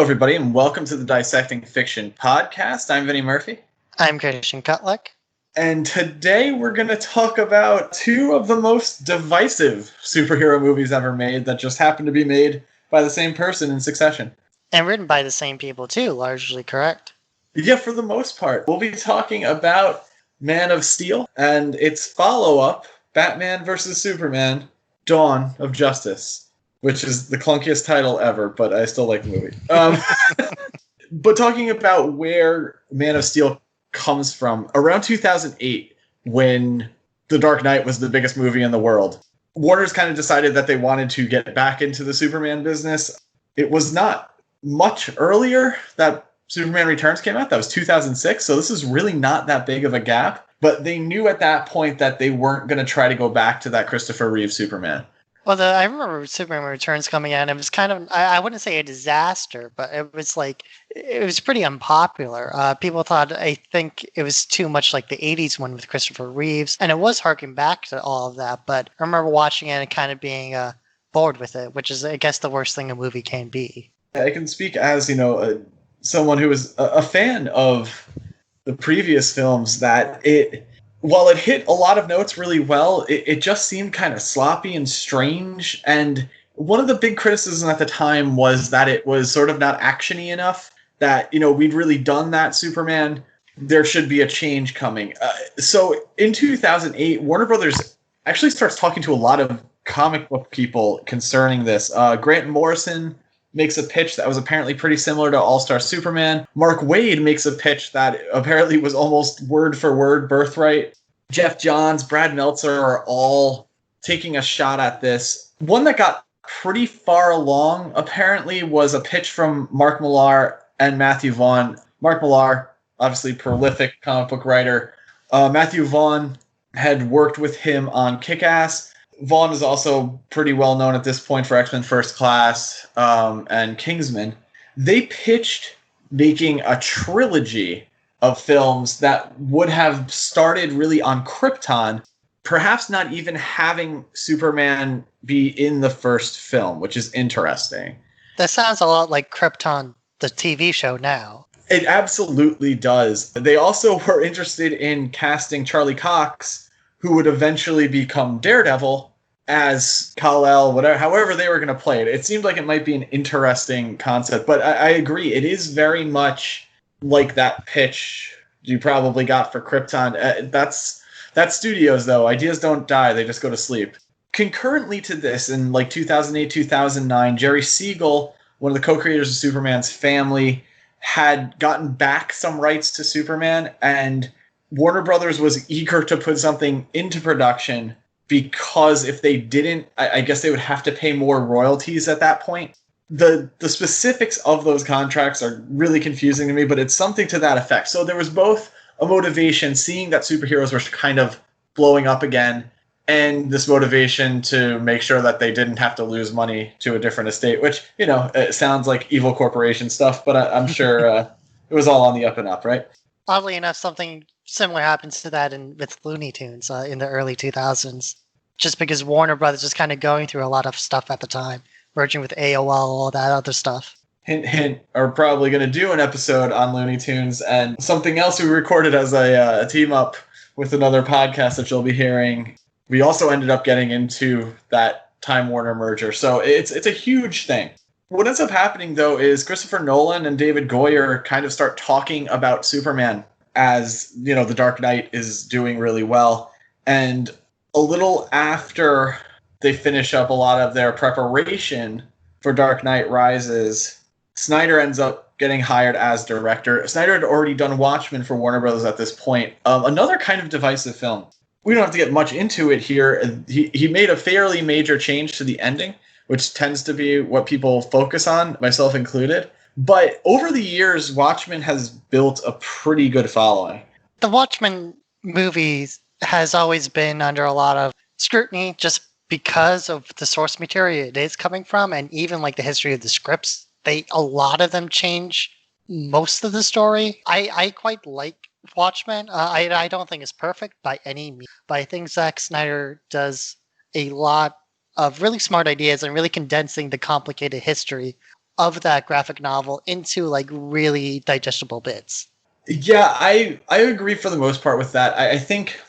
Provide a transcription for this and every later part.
everybody, and welcome to the Dissecting Fiction podcast. I'm Vinny Murphy. I'm Christian Kutlick. And today we're going to talk about two of the most divisive superhero movies ever made that just happen to be made by the same person in succession. And written by the same people, too, largely correct. Yeah, for the most part. We'll be talking about Man of Steel and its follow-up, Batman vs. Superman, Dawn of Justice. Which is the clunkiest title ever, but I still like the movie. But talking about where Man of Steel comes from, around 2008, when The Dark Knight was the biggest movie in the world, Warner's kind of decided that they wanted to get back into the Superman business. It was not much earlier that Superman Returns came out. That was 2006, so this is really not that big of a gap. But they knew at that point that they weren't going to try to go back to that Christopher Reeve Superman. Well, I remember Superman Returns coming out, and it was kind of, I wouldn't say a disaster, but it was pretty unpopular. People thought, I think it was too much like the 80s one with Christopher Reeves, and it was harking back to all of that, but I remember watching it and kind of being bored with it, which is, I guess, the worst thing a movie can be. I can speak as, someone who was a fan of the previous films, that while it hit a lot of notes really well, it just seemed kind of sloppy and strange. And one of the big criticisms at the time was that it was sort of not action-y enough, that, we'd really done that Superman. There should be a change coming. So in 2008, Warner Brothers actually starts talking to a lot of comic book people concerning this. Grant Morrison makes a pitch that was apparently pretty similar to All-Star Superman. Mark Waid makes a pitch that apparently was almost word for word Birthright. Jeff Johns, Brad Meltzer are all taking a shot at this. One that got pretty far along, apparently, was a pitch from Mark Millar and Matthew Vaughn. Mark Millar, obviously prolific comic book writer. Matthew Vaughn had worked with him on Kick-Ass. Vaughn is also pretty well known at this point for X-Men First Class and Kingsman. They pitched making a trilogy of films that would have started really on Krypton, perhaps not even having Superman be in the first film, which is interesting. That sounds a lot like Krypton, the TV show now. It absolutely does. They also were interested in casting Charlie Cox, who would eventually become Daredevil, as Kal-El, whatever, however they were going to play it. It seemed like it might be an interesting concept, but I agree. It is very much like that pitch you probably got for Krypton. That's studios, though. Ideas don't die. They just go to sleep. Concurrently to this, in 2008, 2009, Jerry Siegel, one of the co-creators of Superman's family, had gotten back some rights to Superman, and Warner Brothers was eager to put something into production because if they didn't, I guess they would have to pay more royalties at that point. The specifics of those contracts are really confusing to me, but it's something to that effect. So there was both a motivation, seeing that superheroes were kind of blowing up again, and this motivation to make sure that they didn't have to lose money to a different estate, which, it sounds like evil corporation stuff, but I'm sure it was all on the up and up, right? Oddly enough, something similar happens to that with Looney Tunes in the early 2000s, just because Warner Brothers was kind of going through a lot of stuff at the time, merging with AOL, all that other stuff. Hint, hint, are probably going to do an episode on Looney Tunes, and something else we recorded as a team up with another podcast that you'll be hearing. We also ended up getting into that Time Warner merger, so it's a huge thing. What ends up happening, though, is Christopher Nolan and David Goyer kind of start talking about Superman as, The Dark Knight is doing really well. And a little after they finish up a lot of their preparation for Dark Knight Rises, Snyder ends up getting hired as director. Snyder had already done Watchmen for Warner Brothers at this point. Another kind of divisive film. We don't have to get much into it here. He made a fairly major change to the ending, which tends to be what people focus on, myself included. But over the years, Watchmen has built a pretty good following. The Watchmen movies has always been under a lot of scrutiny just because of the source material it is coming from, and even the history of the scripts. A lot of them change most of the story. I quite like Watchmen. I don't think it's perfect by any means, but I think Zack Snyder does a lot of really smart ideas and really condensing the complicated history of that graphic novel into like really digestible bits. Yeah, I agree for the most part with that. I think,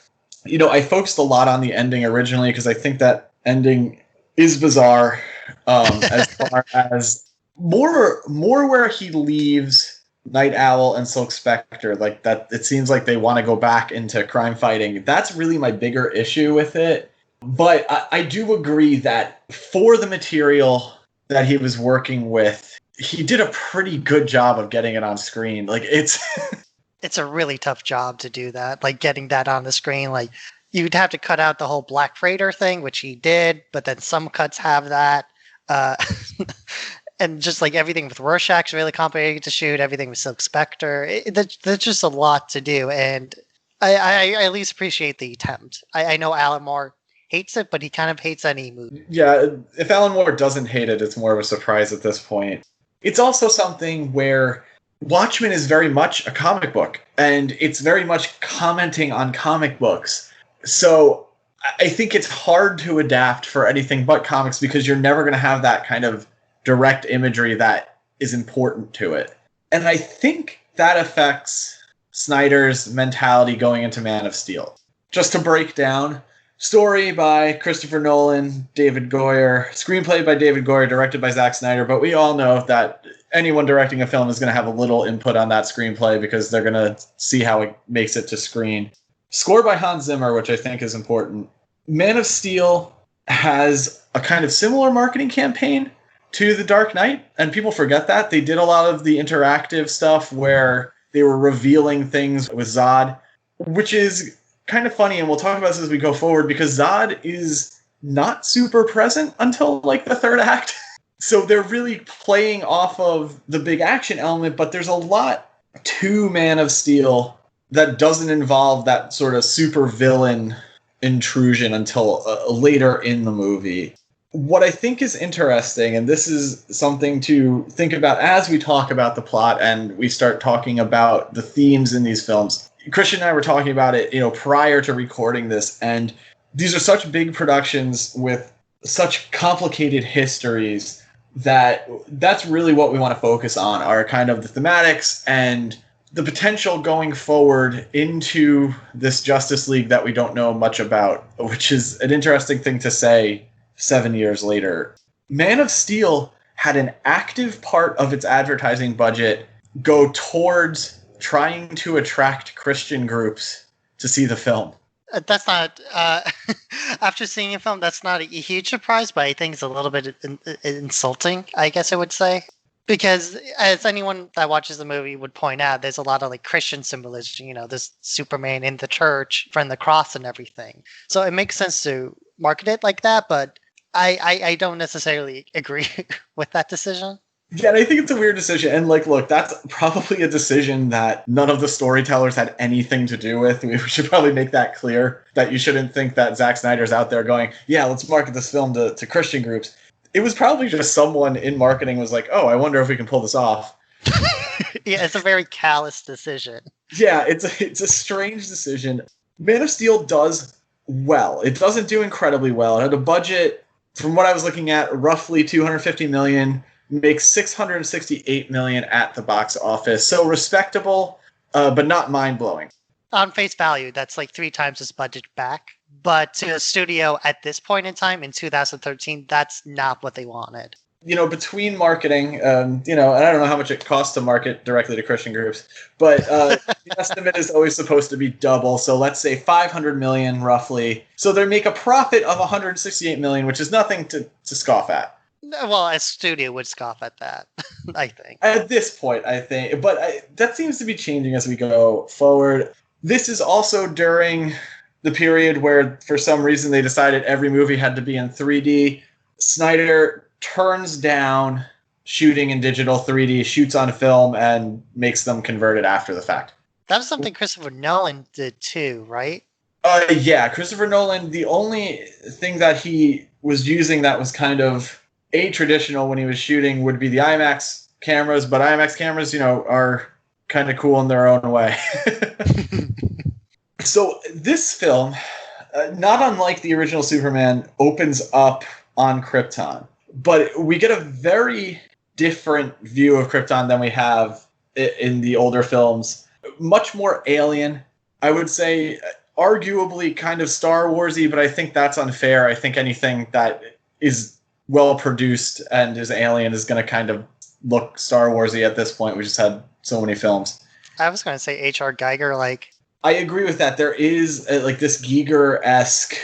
I focused a lot on the ending originally because I think that ending is bizarre, as far as more where he leaves Night Owl and Silk Spectre, like that. It seems like they want to go back into crime fighting. That's really my bigger issue with it. But I do agree that for the material that he was working with, he did a pretty good job of getting it on screen. Like it's It's a really tough job to do that, like getting that on the screen. Like you'd have to cut out the whole Black Freighter thing, which he did, but then some cuts have that. Uh, and just like everything with Rorschach's really complicated to shoot, everything with Silk Spectre. There's just a lot to do, and I at least appreciate the attempt. I know Alan Moore hates it, but he kind of hates any movie. Yeah, if Alan Moore doesn't hate it, it's more of a surprise at this point. It's also something where Watchmen is very much a comic book, and it's very much commenting on comic books. So I think it's hard to adapt for anything but comics because you're never going to have that kind of direct imagery that is important to it. And I think that affects Snyder's mentality going into Man of Steel. Just to break down, story by Christopher Nolan, David Goyer, screenplay by David Goyer, directed by Zack Snyder, but we all know that anyone directing a film is going to have a little input on that screenplay because they're going to see how it makes it to screen. Score by Hans Zimmer, which I think is important. Man of Steel has a kind of similar marketing campaign to The Dark Knight, and people forget that. They did a lot of the interactive stuff where they were revealing things with Zod, which is kind of funny, and we'll talk about this as we go forward, because Zod is not super present until like the third act. So they're really playing off of the big action element, but there's a lot to Man of Steel that doesn't involve that sort of super villain intrusion until later in the movie. What I think is interesting, and this is something to think about as we talk about the plot and we start talking about the themes in these films. Christian and I were talking about it, prior to recording this, and these are such big productions with such complicated histories that's really what we want to focus on, are kind of the thematics and the potential going forward into this Justice League that we don't know much about, which is an interesting thing to say 7 years later. Man of Steel had an active part of its advertising budget go towards trying to attract Christian groups to see the film. That's not, after seeing a film, that's not a huge surprise, but I think it's a little bit insulting, I guess I would say. Because as anyone that watches the movie would point out, there's a lot of like Christian symbolism, this Superman in the church, from the cross and everything. So it makes sense to market it like that, but I don't necessarily agree with that decision. Yeah, and I think it's a weird decision. And look, that's probably a decision that none of the storytellers had anything to do with. We should probably make that clear, that you shouldn't think that Zack Snyder's out there going, yeah, let's market this film to Christian groups. It was probably just someone in marketing was like, oh, I wonder if we can pull this off. Yeah, it's a very callous decision. Yeah, it's a strange decision. Man of Steel does well. It doesn't do incredibly well. It had a budget, from what I was looking at, roughly $250 million. Makes $668 million at the box office. So respectable, but not mind-blowing. On face value, that's like 3 times its budget back. But to a studio at this point in time, in 2013, that's not what they wanted. Between marketing, and I don't know how much it costs to market directly to Christian groups, but the estimate is always supposed to be double. So let's say $500 million roughly. So they make a profit of $168 million, which is nothing to scoff at. Well, a studio would scoff at that, I think. At this point, I think. But that seems to be changing as we go forward. This is also during the period where, for some reason, they decided every movie had to be in 3D. Snyder turns down shooting in digital 3D, shoots on film, and makes them convert it after the fact. That was something Christopher Nolan did too, right? Yeah, Christopher Nolan, the only thing that he was using that was kind of traditional when he was shooting would be the IMAX cameras, but IMAX cameras, are kind of cool in their own way. So this film, not unlike the original Superman, opens up on Krypton, but we get a very different view of Krypton than we have in the older films. Much more alien, I would say, arguably kind of Star Warsy, but I think that's unfair. I think anything that is well produced and is alien is going to kind of look Star Warsy at this point. We just had so many films. I was going to say H.R. Geiger, like... I agree with that. There is like this Giger-esque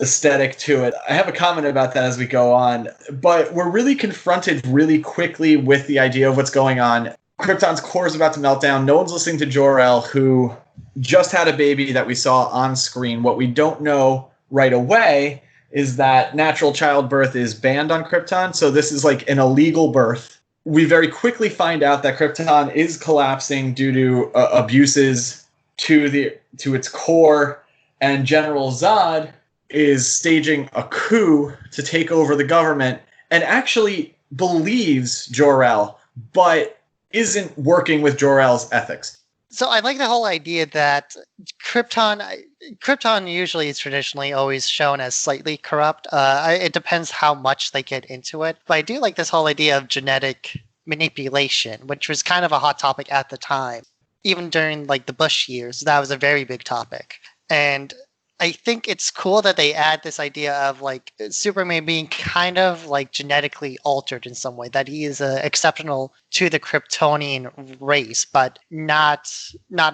aesthetic to it. I have a comment about that as we go on, but we're really confronted really quickly with the idea of what's going on. Krypton's core is about to melt down. No one's listening to Jor-El, who just had a baby that we saw on screen. What we don't know right away is that natural childbirth is banned on Krypton, so this is like an illegal birth. We very quickly find out that Krypton is collapsing due to abuses to its core, and General Zod is staging a coup to take over the government and actually believes Jor-El, but isn't working with Jor-El's ethics. So I like the whole idea that Krypton usually is traditionally always shown as slightly corrupt. It depends how much they get into it. But I do like this whole idea of genetic manipulation, which was kind of a hot topic at the time. Even during like the Bush years, that was a very big topic. And I think it's cool that they add this idea of like Superman being kind of like genetically altered in some way, that he is exceptional to the Kryptonian race, but not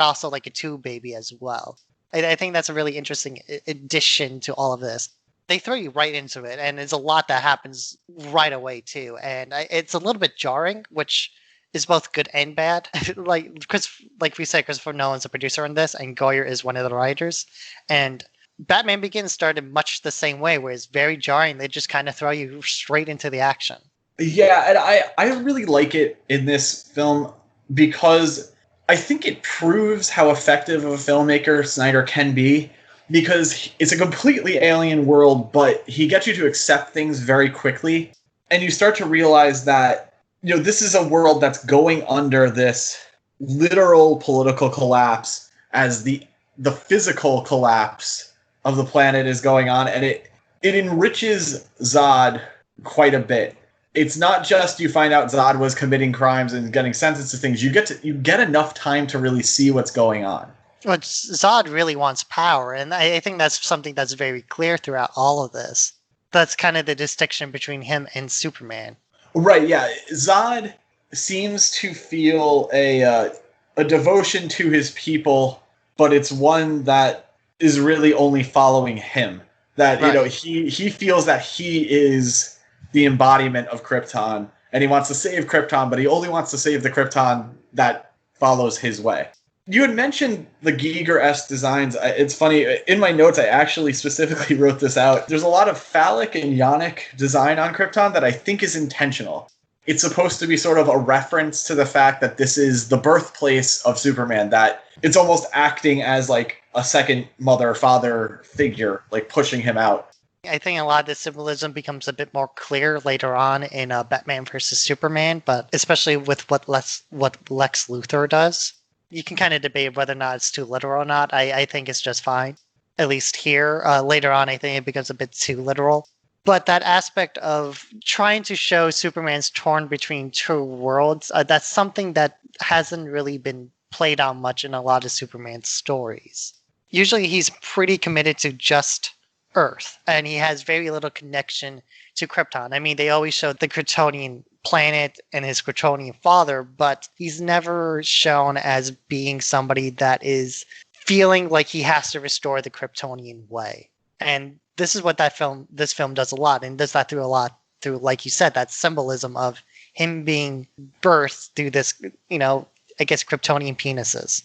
also like a tube baby as well. I think that's a really interesting addition to all of this. They throw you right into it, and there's a lot that happens right away too, and it's a little bit jarring, which is both good and bad. like we said, Christopher Nolan's a producer on this, and Goyer is one of the writers, and Batman Begins started much the same way, where it's very jarring. They just kind of throw you straight into the action. Yeah, and I really like it in this film because I think it proves how effective of a filmmaker Snyder can be, because it's a completely alien world, but he gets you to accept things very quickly, and you start to realize that, you know, this is a world that's going under this literal political collapse as the physical collapse of the planet is going on, and it enriches Zod quite a bit. It's not just you find out Zod was committing crimes and getting sentenced to things. You get enough time to really see what's going on. Well, Zod really wants power, and I think that's something that's very clear throughout all of this. That's kind of the distinction between him and Superman. Right, yeah. Zod seems to feel a devotion to his people, but it's one that is really only following him. That, right. You know, he feels that he is the embodiment of Krypton, and he wants to save Krypton, but he only wants to save the Krypton that follows his way. You had mentioned the Giger-esque designs. It's funny, in my notes, I actually specifically wrote this out. There's a lot of phallic and yonic design on Krypton that I think is intentional. It's supposed to be sort of a reference to the fact that this is the birthplace of Superman, that it's almost acting as like a second mother-father figure, like pushing him out. I think a lot of the symbolism becomes a bit more clear later on in Batman vs. Superman, but especially with what Lex Luthor does. You can kind of debate whether or not it's too literal or not. I think it's just fine. At least here. Later on, I think it becomes a bit too literal. But that aspect of trying to show Superman's torn between two worlds, that's something that hasn't really been played on much in a lot of Superman stories. Usually he's pretty committed to just Earth, and he has very little connection to Krypton. I mean, they always show the Kryptonian planet and his Kryptonian father, but he's never shown as being somebody that is feeling like he has to restore the Kryptonian way. And this is what this film does a lot, and does that through, like you said, that symbolism of him being birthed through this, you know, I guess Kryptonian penises.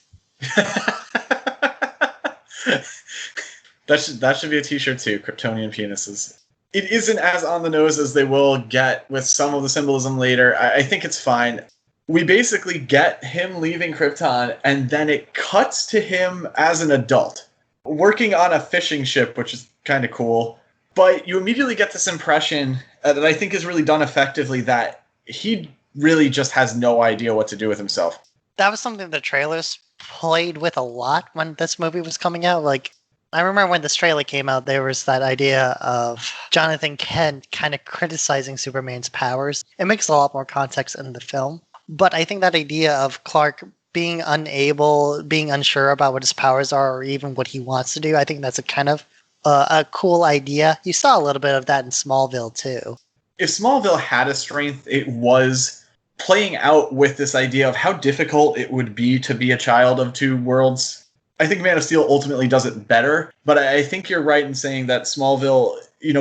That should be a t-shirt too, Kryptonian penises. It isn't as on the nose as they will get with some of the symbolism later. I think it's fine. We basically get him leaving Krypton, and then it cuts to him as an adult, working on a fishing ship, which is kind of cool. But you immediately get this impression that I think is really done effectively, that he really just has no idea what to do with himself. That was something the trailers played with a lot when this movie was coming out. Like, I remember when this trailer came out, there was that idea of Jonathan Kent kind of criticizing Superman's powers. It makes a lot more context in the film. But I think that idea of Clark being unable, being unsure about what his powers are or even what he wants to do, I think that's a kind of a cool idea. You saw a little bit of that in Smallville, too. If Smallville had a strength, it was playing out with this idea of how difficult it would be to be a child of two worlds. I think Man of Steel ultimately does it better, but I think you're right in saying that Smallville,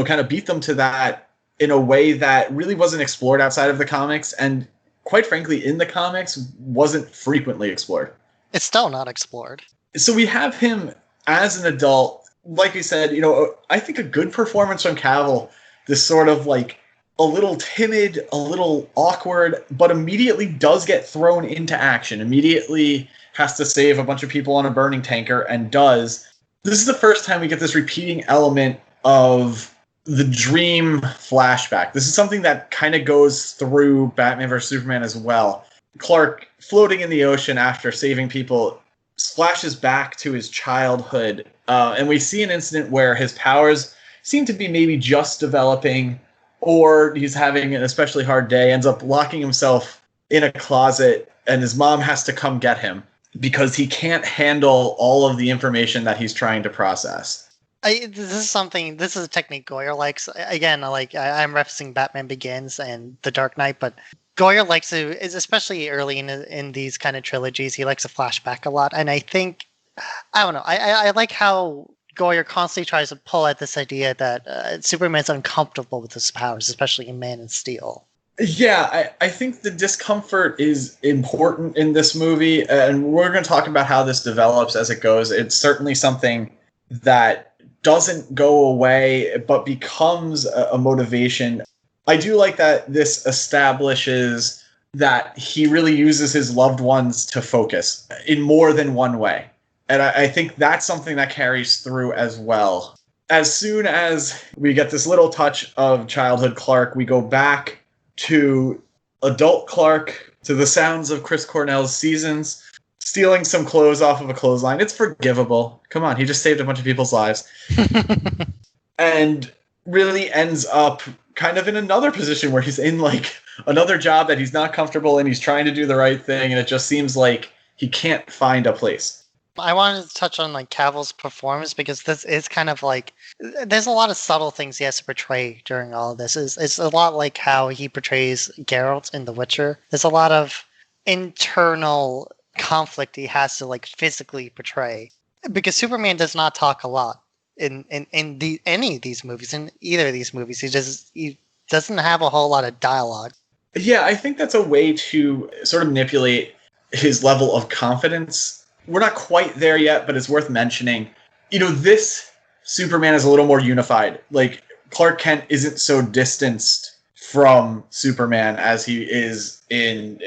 kind of beat them to that in a way that really wasn't explored outside of the comics, and quite frankly, in the comics, wasn't frequently explored. It's still not explored. So we have him as an adult. Like we said, I think a good performance from Cavill, this sort of like a little timid, a little awkward, but immediately does get thrown into action, immediately has to save a bunch of people on a burning tanker, and does. This is the first time we get this repeating element of the dream flashback. This is something that kind of goes through Batman vs. Superman as well. Clark, floating in the ocean after saving people, flashes back to his childhood, and we see an incident where his powers seem to be maybe just developing, or he's having an especially hard day, ends up locking himself in a closet, and his mom has to come get him because he can't handle all of the information that he's trying to process. This is a technique Goyer likes. Again, I'm referencing Batman Begins and The Dark Knight, but Goyer likes to, is especially early in these kind of trilogies, he likes to flashback a lot. And I think, I don't know, I like how Goyer constantly tries to pull at this idea that Superman's uncomfortable with his powers, especially in Man of Steel. Yeah, I think the discomfort is important in this movie, and we're going to talk about how this develops as it goes. It's certainly something that doesn't go away, but becomes a motivation. I do like that this establishes that he really uses his loved ones to focus in more than one way. And I think that's something that carries through as well. As soon as we get this little touch of childhood Clark, we go back to adult Clark, to the sounds of Chris Cornell's Seasons, stealing some clothes off of a clothesline. It's forgivable. Come on, he just saved a bunch of people's lives. And really ends up kind of in another position where he's in like another job that he's not comfortable in. He's trying to do the right thing, and it just seems like he can't find a place. I wanted to touch on like Cavill's performance because this is kind of like there's a lot of subtle things he has to portray during all of this. It's a lot like how he portrays Geralt in The Witcher. There's a lot of internal conflict he has to like physically portray because Superman does not talk a lot in any of these movies. In either of these movies, he doesn't have a whole lot of dialogue. Yeah, I think that's a way to sort of manipulate his level of confidence. We're not quite there yet, but it's worth mentioning. This Superman is a little more unified. Like, Clark Kent isn't so distanced from Superman as he is in,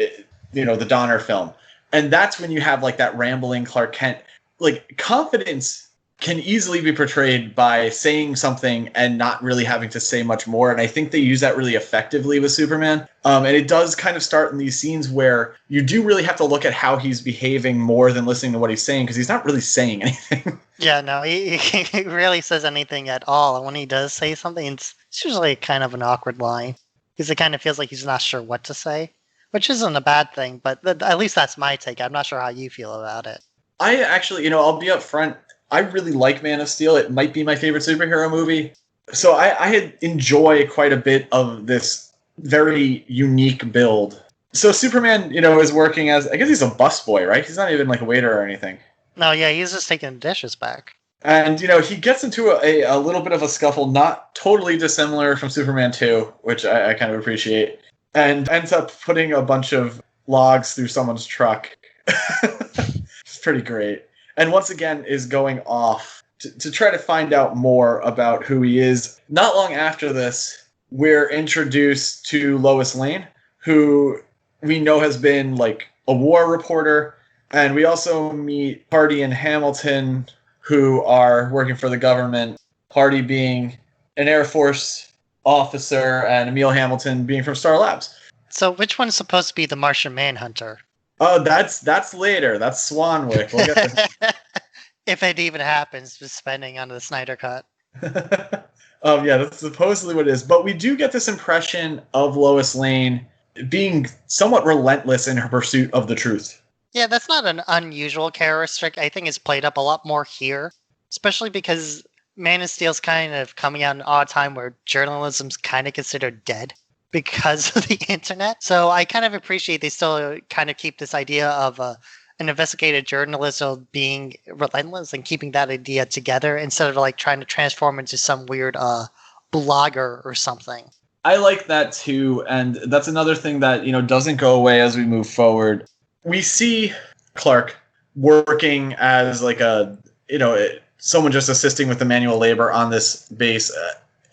the Donner film. And that's when you have, like, that rambling Clark Kent. Like, confidence can easily be portrayed by saying something and not really having to say much more. And I think they use that really effectively with Superman. And it does kind of start in these scenes where you do really have to look at how he's behaving more than listening to what he's saying, because he's not really saying anything. Yeah, no, he rarely says anything at all. And when he does say something, it's usually kind of an awkward line because it kind of feels like he's not sure what to say, which isn't a bad thing. But at least that's my take. I'm not sure how you feel about it. I actually, I'll be up front. I really like Man of Steel. It might be my favorite superhero movie. So I had enjoy quite a bit of this very unique build. So Superman, is working as, I guess he's a busboy, right? He's not even like a waiter or anything. No, yeah, he's just taking the dishes back. And, he gets into a little bit of a scuffle, not totally dissimilar from Superman 2, which I kind of appreciate, and ends up putting a bunch of logs through someone's truck. It's pretty great. And once again is going off to try to find out more about who he is. Not long after this, we're introduced to Lois Lane, who we know has been like a war reporter. And we also meet Hardy and Hamilton, who are working for the government. Hardy being an Air Force officer and Emil Hamilton being from Star Labs. So which one's supposed to be the Martian Manhunter? Oh, that's later. That's Swanwick. We'll get there. If it even happens, just spending on the Snyder Cut. Yeah, that's supposedly what it is. But we do get this impression of Lois Lane being somewhat relentless in her pursuit of the truth. Yeah, that's not an unusual characteristic. I think it's played up a lot more here, especially because Man of Steel's kind of coming out at an odd time where journalism's kind of considered dead because of the internet. So I kind of appreciate they still kind of keep this idea of an investigative journalism being relentless and keeping that idea together instead of like trying to transform into some weird blogger or something. I like that too, and that's another thing that, doesn't go away as we move forward. We see Clark working as like someone just assisting with the manual labor on this base.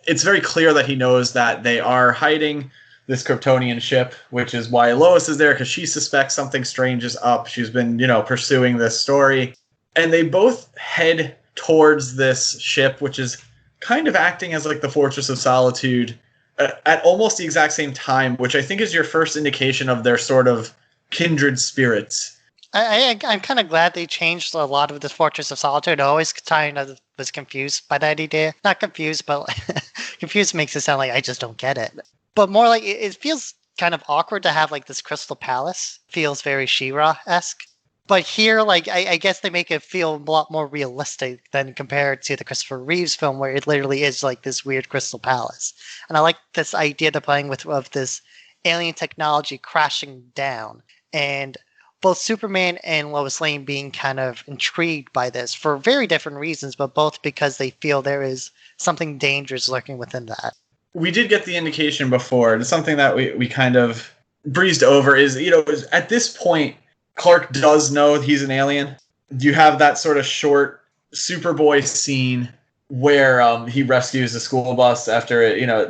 It's very clear that he knows that they are hiding this Kryptonian ship, which is why Lois is there, because she suspects something strange is up. She's been, pursuing this story. And they both head towards this ship, which is kind of acting as like the Fortress of Solitude at almost the exact same time, which I think is your first indication of their sort of kindred spirits. I'm kind of glad they changed a lot of this Fortress of Solitude. I always kind of was confused by that idea. Not confused, but confused makes it sound like I just don't get it. But more like it feels kind of awkward to have like this Crystal Palace. Feels very She-Ra-esque. But here, like, I guess they make it feel a lot more realistic than compared to the Christopher Reeves film, where it literally is like this weird Crystal Palace. And I like this idea they're playing with of this alien technology crashing down. And both Superman and Lois Lane being kind of intrigued by this for very different reasons, but both because they feel there is something dangerous lurking within that. We did get the indication before, and something that we kind of breezed over is, at this point, Clark does know he's an alien. You have that sort of short Superboy scene where he rescues the school bus after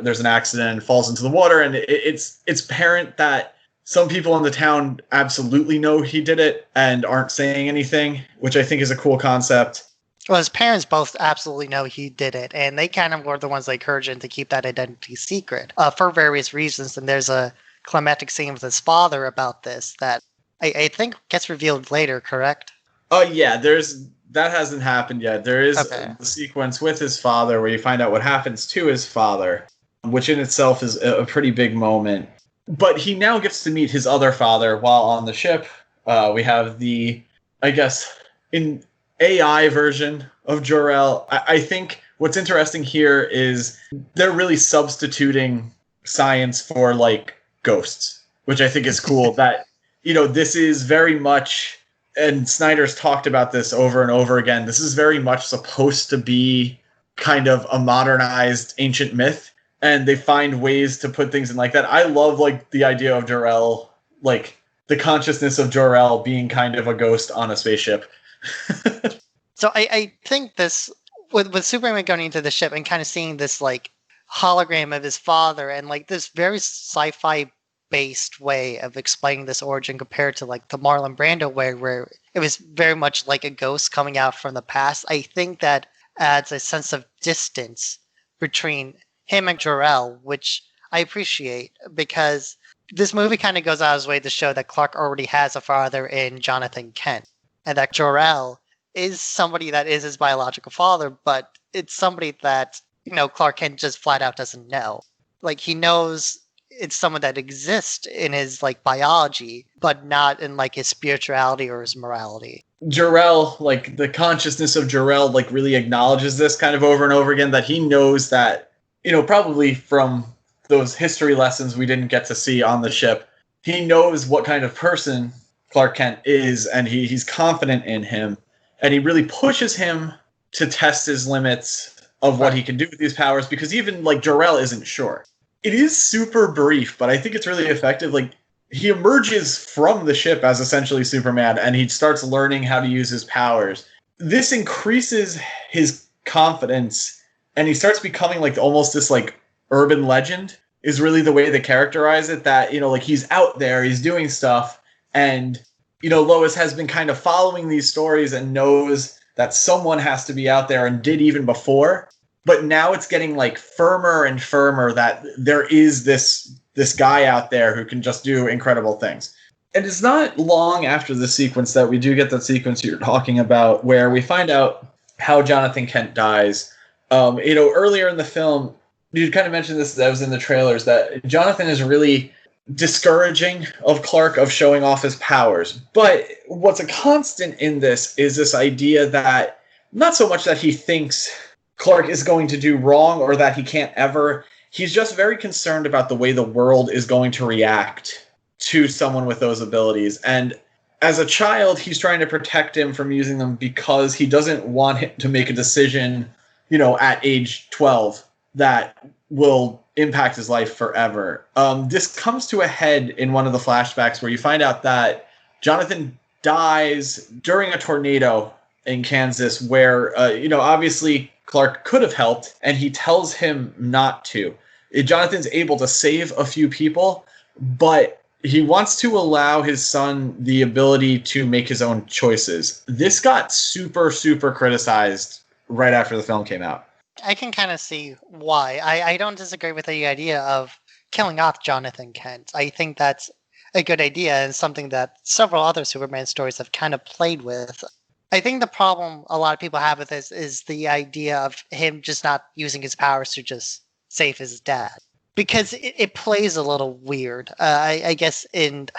there's an accident and falls into the water, and it's apparent that some people in the town absolutely know he did it and aren't saying anything, which I think is a cool concept. Well, his parents both absolutely know he did it, and they kind of were the ones that encouraged him to keep that identity secret for various reasons. And there's a climactic scene with his father about this that I think gets revealed later, correct? Oh, yeah, that hasn't happened yet. There is the sequence with his father where you find out what happens to his father, which in itself is a pretty big moment. But he now gets to meet his other father while on the ship. We have the, I guess, in AI version of Jor-El. I think what's interesting here is they're really substituting science for like ghosts, which I think is cool. That, this is very much, and Snyder's talked about this over and over again, this is very much supposed to be kind of a modernized ancient myth, and they find ways to put things in like that. I love like the idea of Jor-El, like the consciousness of Jor-El being kind of a ghost on a spaceship. So I think this with Superman going into the ship and kind of seeing this like hologram of his father and like this very sci-fi based way of explaining this origin compared to like the Marlon Brando way where it was very much like a ghost coming out from the past. I think that adds a sense of distance between him and Jor-El, which I appreciate because this movie kind of goes out of his way to show that Clark already has a father in Jonathan Kent. And that Jor-El is somebody that is his biological father, but it's somebody that, Clark Kent just flat out doesn't know. Like, he knows it's someone that exists in his, like, biology, but not in, like, his spirituality or his morality. Jor-El, like, the consciousness of Jor-El, like, really acknowledges this kind of over and over again, that he knows that, probably from those history lessons we didn't get to see on the ship, he knows what kind of person Clark Kent is, and he's confident in him, and he really pushes him to test his limits of what he can do with these powers, because even like Jor-El isn't sure. It is super brief, but I think it's really effective. Like, he emerges from the ship as essentially Superman, and he starts learning how to use his powers. This increases his confidence, and he starts becoming like almost this like urban legend is really the way they characterize it, that, like he's out there, he's doing stuff. And, Lois has been kind of following these stories and knows that someone has to be out there and did even before. But now it's getting like firmer and firmer that there is this guy out there who can just do incredible things. And it's not long after the sequence that we do get that sequence you're talking about, where we find out how Jonathan Kent dies. Earlier in the film, you kind of mentioned this, that was in the trailers, that Jonathan is really discouraging of Clark of showing off his powers. But what's a constant in this is this idea that not so much that he thinks Clark is going to do wrong or that he can't ever. He's just very concerned about the way the world is going to react to someone with those abilities. And as a child, he's trying to protect him from using them because he doesn't want him to make a decision, at age 12 that will impact his life forever. This comes to a head in one of the flashbacks where you find out that Jonathan dies during a tornado in Kansas where, obviously Clark could have helped, and he tells him not to. Jonathan's able to save a few people, but he wants to allow his son the ability to make his own choices. This got super, super criticized right after the film came out. I can kind of see why. I don't disagree with the idea of killing off Jonathan Kent. I think that's a good idea and something that several other Superman stories have kind of played with. I think the problem a lot of people have with this is the idea of him just not using his powers to just save his dad. Because it plays a little weird. I guess in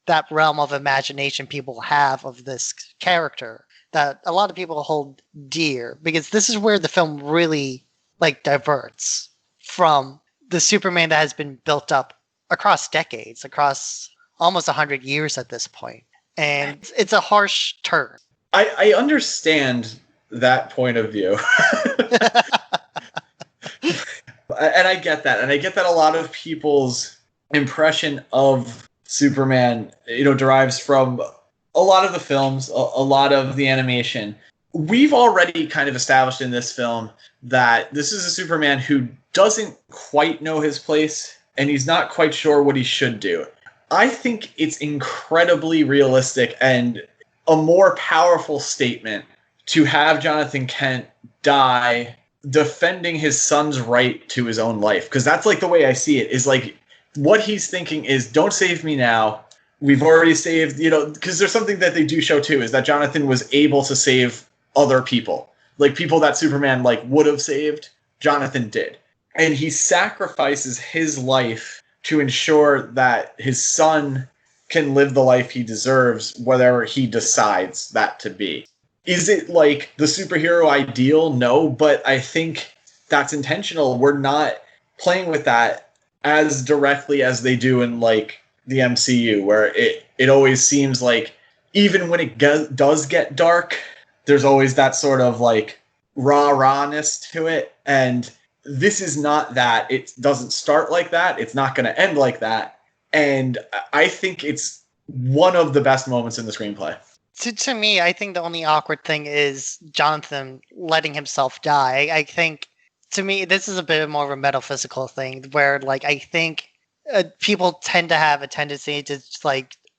that realm of imagination people have of this character that a lot of people hold dear, because this is where the film really diverts from the Superman that has been built up across decades, across almost 100 years at this point. And it's a harsh turn. I understand that point of view. And I get that. And I get that a lot of people's impression of Superman, derives from a lot of the films, a lot of the animation. We've already kind of established in this film that this is a Superman who doesn't quite know his place, and he's not quite sure what he should do. I think it's incredibly realistic and a more powerful statement to have Jonathan Kent die defending his son's right to his own life. Because that's the way I see it, is what he's thinking is, don't save me now. We've already saved, because there's something that they do show too, is that Jonathan was able to save other people. People that Superman would have saved, Jonathan did. And he sacrifices his life to ensure that his son can live the life he deserves, whatever he decides that to be. Is it the superhero ideal? No, but I think that's intentional. We're not playing with that as directly as they do in the MCU, where it always seems even when it does get dark, there's always that sort of rawness to it. And this is not that. It doesn't start like that. It's not going to end like that. And I think it's one of the best moments in the screenplay. To me, I think the only awkward thing is Jonathan letting himself die. I think, to me, this is a bit more of a metaphysical thing where, I think people tend to have a tendency to,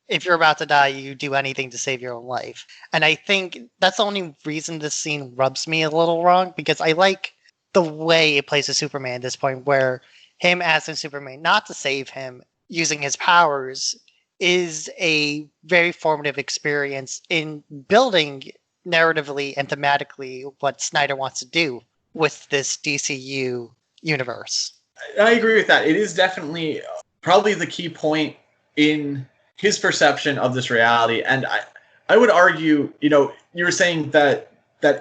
if you're about to die, you do anything to save your own life. And I think that's the only reason this scene rubs me a little wrong, because I like the way it plays with Superman at this point, where him asking Superman not to save him using his powers is a very formative experience in building narratively and thematically what Snyder wants to do with this DCU universe. I agree with that. It is definitely probably the key point in his perception of this reality. And I would argue, you were saying that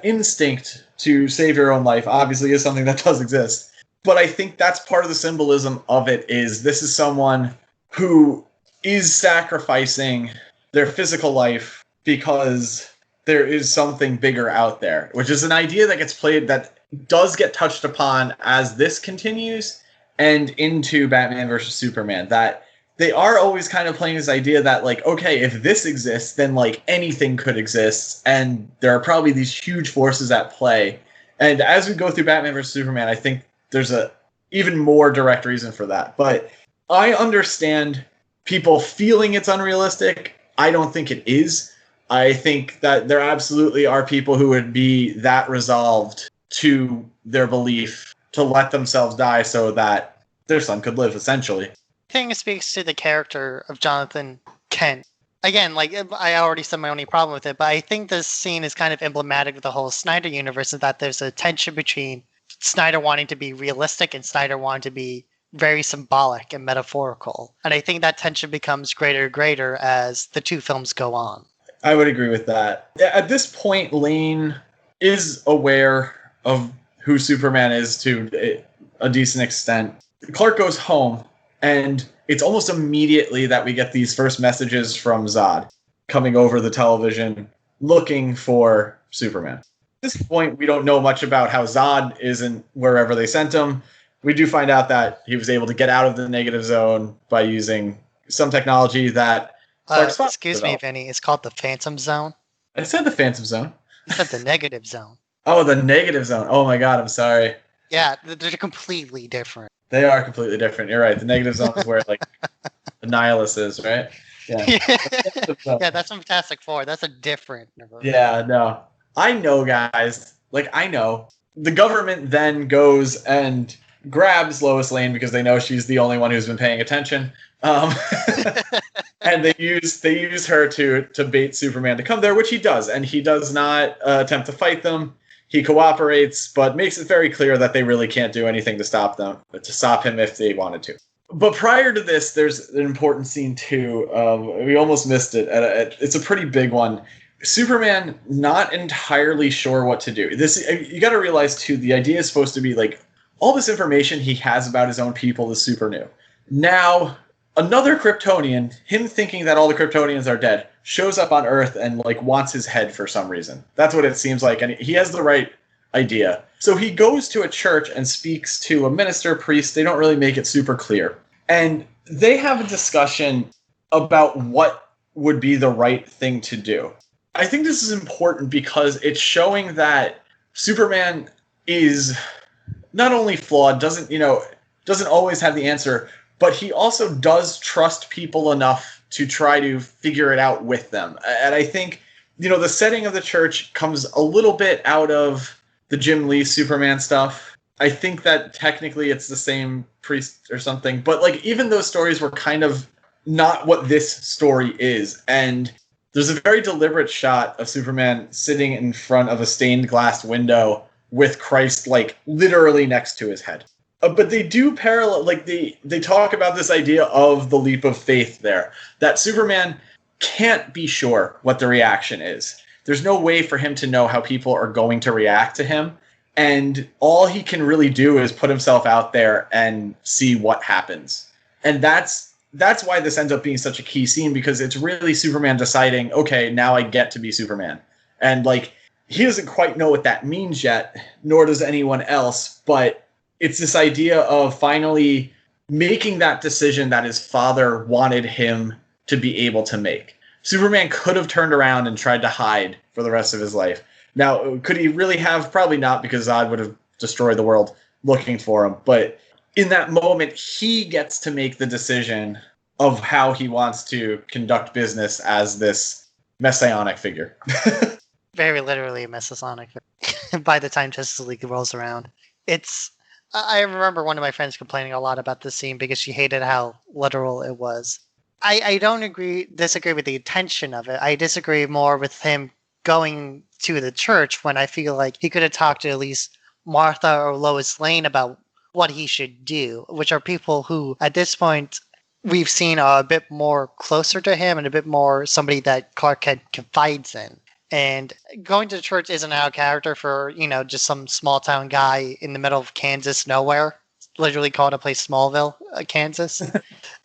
instinct to save your own life obviously is something that does exist. But I think that's part of the symbolism of it, is this is someone who is sacrificing their physical life because there is something bigger out there, which is an idea that gets played, that does get touched upon as this continues and into Batman versus Superman, that they are always kind of playing this idea that okay, if this exists, then anything could exist, and there are probably these huge forces at play. And as we go through Batman versus Superman, I think there's a even more direct reason for that. But I understand people feeling it's unrealistic. I don't think it is. I think that there absolutely are people who would be that resolved to their belief to let themselves die so that their son could live, essentially. I think it speaks to the character of Jonathan Kent again, like I already said my only problem with it, but I think this scene is kind of emblematic of the whole Snyder universe, is that there's a tension between Snyder wanting to be realistic and Snyder wanting to be very symbolic and metaphorical. And I think that tension becomes greater and greater as the two films go on. I would agree with that. At this point, Lane is aware of who Superman is to a decent extent. Clark goes home, and it's almost immediately that we get these first messages from Zod coming over the television looking for Superman. At this point, we don't know much about how Zod isn't wherever they sent him. We do find out that he was able to get out of the negative zone by using some technology that excuse me, Vinny. It's called the Phantom Zone. I said the Phantom Zone. You said the negative zone. Oh, the negative zone. Oh my God, I'm sorry. Yeah, they're completely different. They are completely different. You're right. The negative zone is where like the nihilist is, right? Yeah. Yeah, that's Fantastic Four. That's a different universe. Yeah, no. I know, guys. Like, I know. The government then goes and grabs Lois Lane because they know she's the only one who's been paying attention. And they use her to bait Superman to come there, which he does, and he does not attempt to fight them. He cooperates, but makes it very clear that they really can't do anything to stop him if they wanted to. But prior to this, there's an important scene too. We almost missed it. It's a pretty big one. Superman not entirely sure what to do. This, you got to realize too. The idea is supposed to be like all this information he has about his own people is super new. Now, another Kryptonian, him thinking that all the Kryptonians are dead, shows up on Earth and like wants his head for some reason. That's what it seems like, and he has the right idea. So he goes to a church and speaks to a minister, priest. They don't really make it super clear. And they have a discussion about what would be the right thing to do. I think this is important because it's showing that Superman is not only flawed, doesn't always have the answer, but he also does trust people enough to try to figure it out with them. And I think, the setting of the church comes a little bit out of the Jim Lee Superman stuff. I think that technically it's the same priest or something, but like even those stories were kind of not what this story is. And there's a very deliberate shot of Superman sitting in front of a stained glass window with Christ like literally next to his head. But they do parallel, like they talk about this idea of the leap of faith there, that Superman can't be sure what the reaction is. There's no way for him to know how people are going to react to him. And all he can really do is put himself out there and see what happens. And that's why this ends up being such a key scene, because it's really Superman deciding, okay, now I get to be Superman. And like, he doesn't quite know what that means yet, nor does anyone else, but it's this idea of finally making that decision that his father wanted him to be able to make. Superman could have turned around and tried to hide for the rest of his life. Now, could he really have? Probably not, because Zod would have destroyed the world looking for him. But in that moment, he gets to make the decision of how he wants to conduct business as this messianic figure. Very literally a messianic figure by the time Justice League rolls around. I remember one of my friends complaining a lot about this scene because she hated how literal it was. I don't disagree with the intention of it. I disagree more with him going to the church when I feel like he could have talked to at least Martha or Lois Lane about what he should do, which are people who at this point we've seen are a bit more closer to him and a bit more somebody that Clark Kent confides in. And going to the church isn't out of character for, just some small town guy in the middle of Kansas nowhere, literally called a place Smallville, Kansas.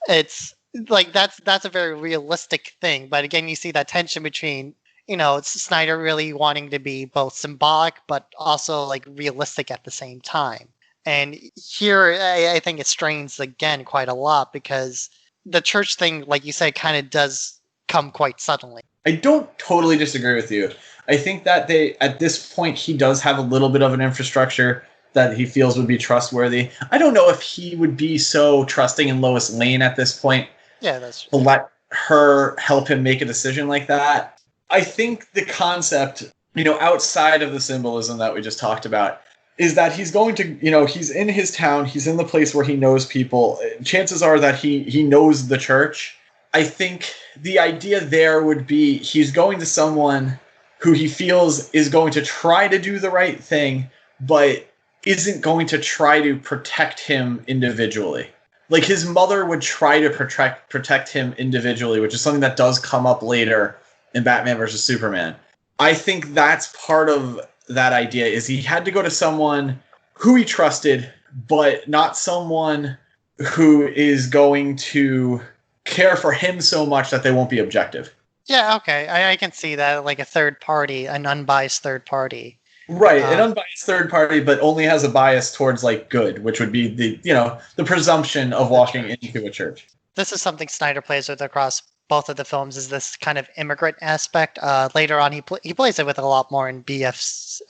It's like, that's a very realistic thing. But again, you see that tension between, it's Snyder really wanting to be both symbolic, but also like realistic at the same time. And here, I think it strains again quite a lot because the church thing, like you said, kind of does come quite suddenly. I don't totally disagree with you. I think that at this point, he does have a little bit of an infrastructure that he feels would be trustworthy. I don't know if he would be so trusting in Lois Lane at this point. Yeah, that's true. To let her help him make a decision like that. I think the concept, outside of the symbolism that we just talked about, is that he's going to, he's in his town, he's in the place where he knows people. Chances are that he knows the church. I think the idea there would be he's going to someone who he feels is going to try to do the right thing, but isn't going to try to protect him individually. Like, his mother would try to protect him individually, which is something that does come up later in Batman vs. Superman. I think that's part of that idea, is he had to go to someone who he trusted, but not someone who is going to care for him so much that they won't be objective. Yeah, okay. I can see that, like a third party, an unbiased third party. Right, an unbiased third party, but only has a bias towards like good, which would be the presumption of walking into a church. This is something Snyder plays with across both of the films, is this kind of immigrant aspect. Later on, he plays it with a lot more in BVS.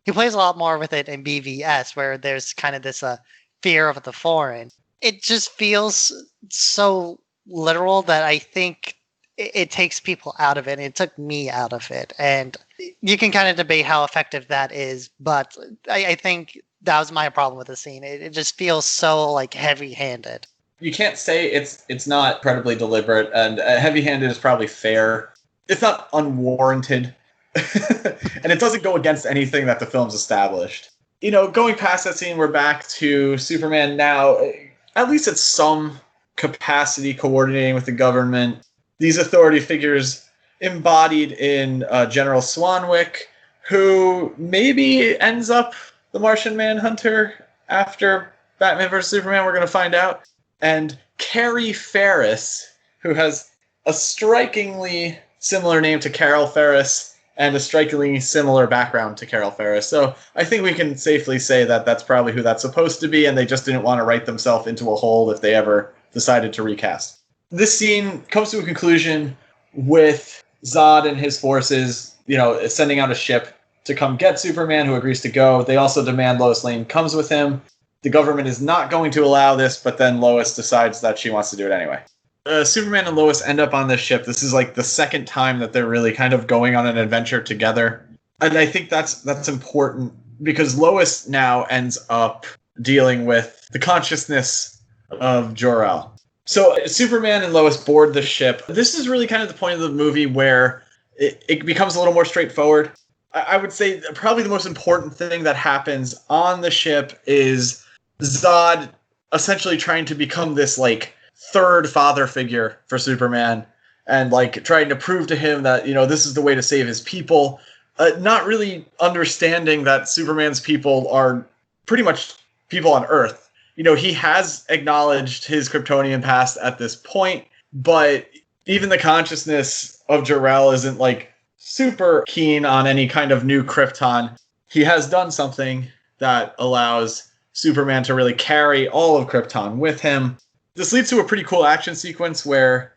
He plays a lot more with it in BVS, where there's kind of this fear of the foreign. It just feels so literal that I think it takes people out of it. It took me out of it. And you can kind of debate how effective that is, but I think that was my problem with the scene. It just feels so like heavy-handed. You can't say it's not incredibly deliberate, and heavy-handed is probably fair. It's not unwarranted. And it doesn't go against anything that the film's established. Going past that scene, we're back to Superman now, at least at some capacity coordinating with the government. These authority figures embodied in General Swanwick, who maybe ends up the Martian Manhunter after Batman vs. Superman, we're going to find out. And Carrie Ferris, who has a strikingly similar name to Carol Ferris and a strikingly similar background to Carol Ferris. So I think we can safely say that that's probably who that's supposed to be, and they just didn't want to write themselves into a hole if they ever decided to recast. This scene comes to a conclusion with Zod and his forces, sending out a ship to come get Superman, who agrees to go. They also demand Lois Lane comes with him. The government is not going to allow this, but then Lois decides that she wants to do it anyway. Superman and Lois end up on this ship. This is like the second time that they're really kind of going on an adventure together. And I think that's important because Lois now ends up dealing with the consciousness of Jor-El. So Superman and Lois board the ship. This is really kind of the point of the movie where it becomes a little more straightforward. I would say probably the most important thing that happens on the ship is Zod essentially trying to become this like third father figure for Superman and like trying to prove to him that, this is the way to save his people. Not really understanding that Superman's people are pretty much people on Earth. He has acknowledged his Kryptonian past at this point, but even the consciousness of Jor-El isn't like super keen on any kind of new Krypton. He has done something that allows Superman to really carry all of Krypton with him. This leads to a pretty cool action sequence where,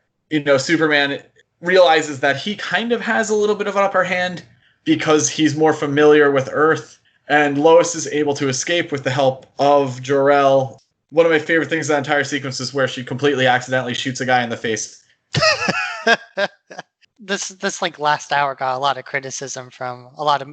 Superman realizes that he kind of has a little bit of an upper hand because he's more familiar with Earth. And Lois is able to escape with the help of Jor-El. One of my favorite things in that entire sequence is where she completely accidentally shoots a guy in the face. This like last hour got a lot of criticism from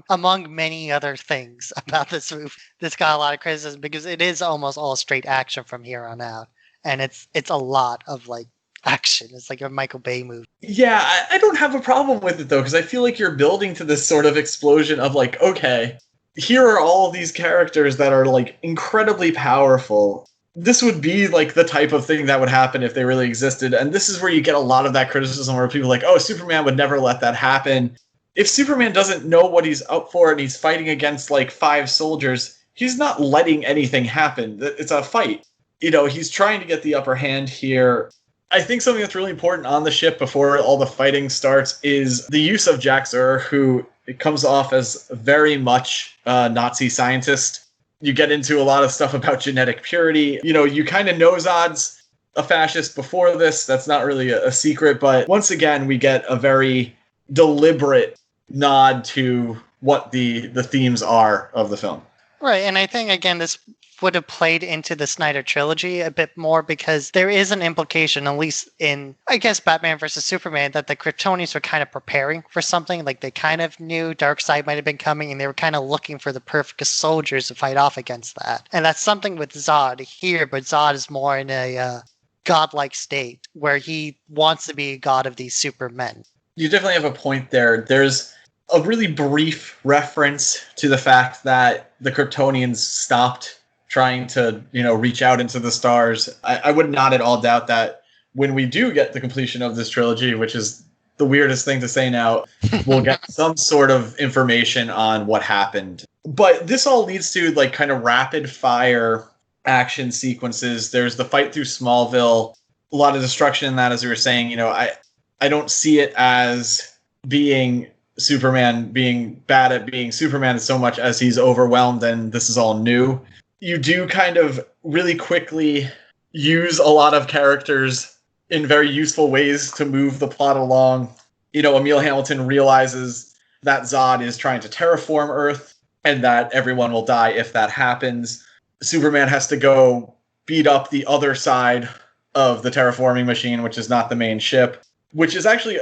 among many other things about this movie. This got a lot of criticism because it is almost all straight action from here on out. And it's a lot of like action. It's like a Michael Bay movie. Yeah, I don't have a problem with it though, because I feel like you're building to this sort of explosion of like, okay, here are all these characters that are like incredibly powerful. This would be like the type of thing that would happen if they really existed. And this is where you get a lot of that criticism where people are like, oh, Superman would never let that happen. If Superman doesn't know what he's up for and he's fighting against like 5 soldiers, he's not letting anything happen. It's a fight. He's trying to get the upper hand here. I think something that's really important on the ship before all the fighting starts is the use of Jack Zur, who it comes off as very much a Nazi scientist. You get into a lot of stuff about genetic purity. You kind of know Zod's a fascist before this. That's not really a secret. But once again, we get a very deliberate nod to what the themes are of the film. Right, and I think again this would have played into the Snyder trilogy a bit more because there is an implication, at least in I guess Batman versus Superman, that the Kryptonians were kind of preparing for something. Like they kind of knew Darkseid might have been coming, and they were kind of looking for the perfect soldiers to fight off against that. And that's something with Zod here, but Zod is more in a godlike state where he wants to be a god of these supermen. You definitely have a point there. There's a really brief reference to the fact that the Kryptonians stopped trying to, reach out into the stars. I would not at all doubt that when we do get the completion of this trilogy, which is the weirdest thing to say now, we'll get some sort of information on what happened. But this all leads to like kind of rapid fire action sequences. There's the fight through Smallville, a lot of destruction in that, as we were saying. I don't see it as being Superman being bad at being Superman so much as he's overwhelmed and this is all new. You do kind of really quickly use a lot of characters in very useful ways to move the plot along. Emil Hamilton realizes that Zod is trying to terraform Earth and that everyone will die if that happens. Superman has to go beat up the other side of the terraforming machine, which is not the main ship, which is actually,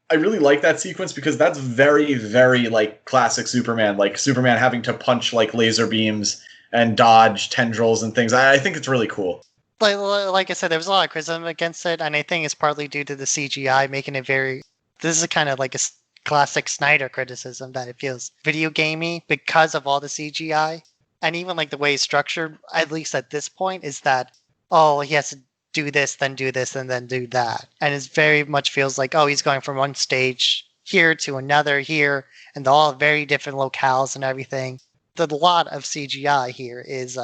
I really like that sequence because that's very, very like classic Superman, like Superman having to punch like laser beams and dodge tendrils and things. I think it's really cool. Like I said, there was a lot of criticism against it, and I think it's partly due to the CGI making it very. This is kind of like a classic Snyder criticism that it feels video gamey because of all the CGI, and even like the way it's structured. At least at this point, is that he has to do this, and then do that, and it very much feels like he's going from one stage here to another here, and they're all very different locales and everything. The lot of CGI here is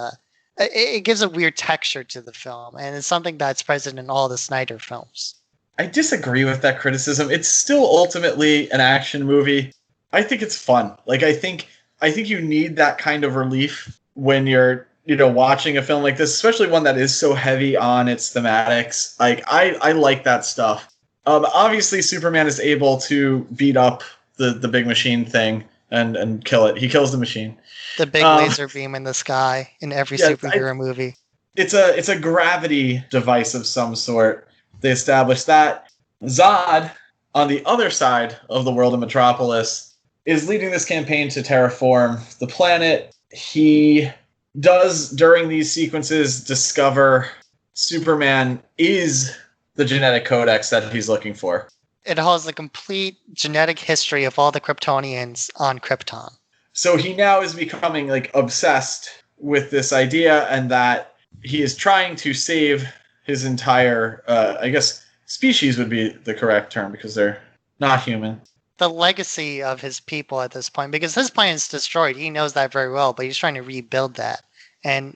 it gives a weird texture to the film, and it's something that's present in all the Snyder films. I disagree with that criticism. It's still ultimately an action movie. I think it's fun. Like I think you need that kind of relief when you're watching a film like this, especially one that is so heavy on its thematics. Like I like that stuff. Obviously Superman is able to beat up the big machine thing and kill it. He kills the machine. The big laser beam in the sky in every superhero movie. It's a gravity device of some sort. They established that. Zod, on the other side of the world of Metropolis, is leading this campaign to terraform the planet. He does, during these sequences, discover Superman is the genetic codex that he's looking for. It holds the complete genetic history of all the Kryptonians on Krypton. So he now is becoming obsessed with this idea, and that he is trying to save his entire, I guess, species would be the correct term because they're not human. The legacy of his people at this point, because his plan is destroyed. He knows that very well, but he's trying to rebuild that. And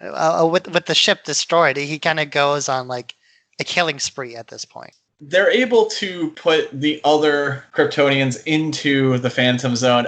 with the ship destroyed, he kind of goes on a killing spree at this point. They're able to put the other Kryptonians into the Phantom Zone.